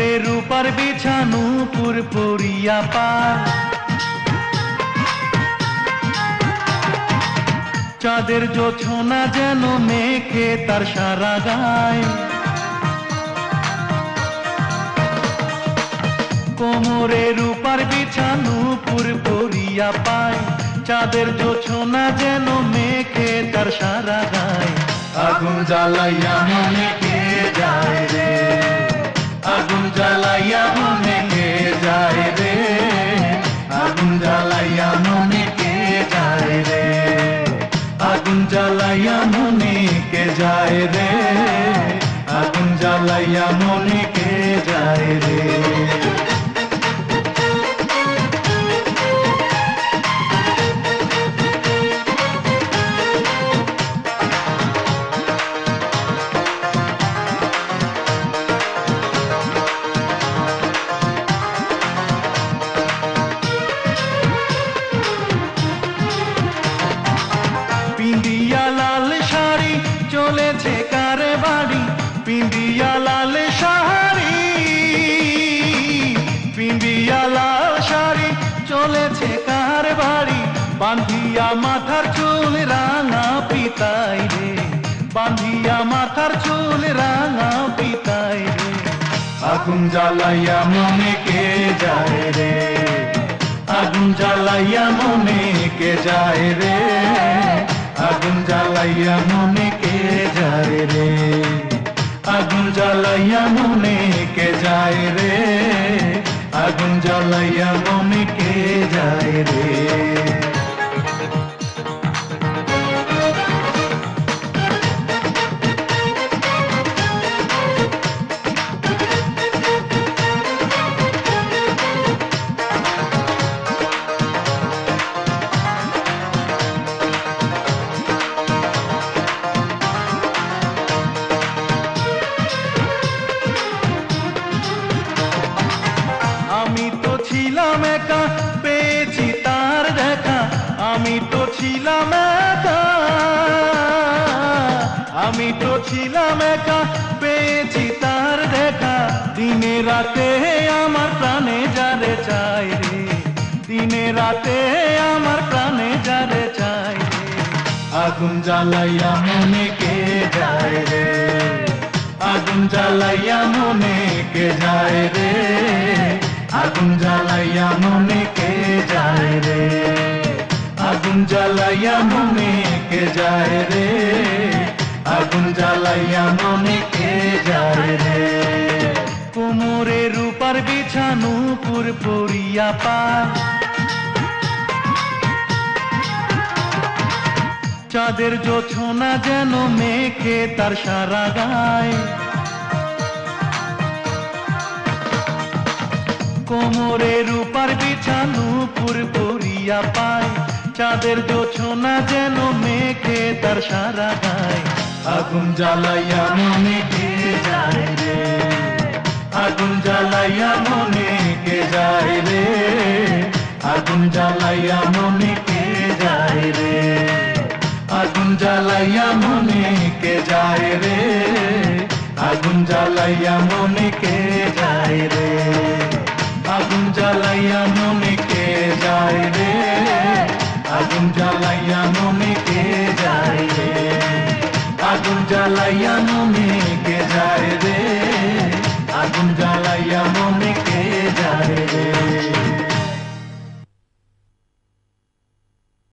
কোমরে রূপার বিছানো পুরপুরিয়া পায়, চাঁদের জোছনা যেন মেখে তার সারা গায়। কোমরে রূপার বিছানো পুরপুরিয়া পায়, চাঁদের জোছনা যেন মেখে তার সারা গায়। আগুন জ্বালাইয়া মনে কে যায় রে, আগুন জ্বালাইয়া মনে কে যায় রে, আগুন জ্বালাইয়া মনে কে যায় রে, আগুন জ্বালাইয়া মনে কে যায় রে, আগুন জ্বালাইয়া মনে কে যায় রে। পিন্দিয়া লাল শাড়ি চলেছে কারে বাড়ি, পিন্দিয়া লাল শাড়ি, পিন্দিয়া লাল শাড়ি চলেছে কার বাড়ি, বাঁধিয়া মাথার চুল রাঙা পিতাই রে, বাঁধিয়া মাথার চুল রাঙা পিতাই রে। আগুন জ্বালাইয়া মনে কে যায় রে, আগুন জ্বালাইয়া মনে কে যায় রে, আগুন জ্বালাইয়া মনে কে যায় রে, আগুন জ্বালাইয়া মনে কে যায় রে, আগুন জ্বালাইয়া মনে কে যায় রে। আমি তো ছিলাম একা পেয়েছি তার দেখা, আমি তো ছিলাম একা, আমি তো ছিলাম একা পেয়েছি তার দেখা। দিনে রাতে আমার প্রাণে যারে চাই রে, দিনে রাতে আমার প্রাণে যারে চাই রে। আগুন জ্বালাইয়া মনে কে যায় রে, আগুন জ্বালাইয়া মনে কে যায় রে, আগুন জ্বালাইয়া মনে কে যায় রে, আগুন জ্বালাইয়া মনে কে যায় রে, আগুন জ্বালাইয়া মনে কে যায় রে। কোমরে রূপার বিছানো পুরপুরিয়া পায়, চাঁদের জোছনা যেন মেখে তার সারা গায়। কোমরে রূপার বিছানো পুরপুরিয়া পায়, চাঁদের জোছনা যেন মেখে তার সারা গায়। আগুন জ্বালাইয়া মনে কে যায় রে, আগুন জ্বালাইয়া মনে কে যায় রে, আগুন জ্বালাইয়া মনে কে যায় রে, আগুন জ্বালাইয়া মনে কে যায় রে, আগুন জ্বালাইয়া মনে কে যায় রে, আগুন জ্বালাইয়া মনে কে যায় রে, আগুন জ্বালাইয়া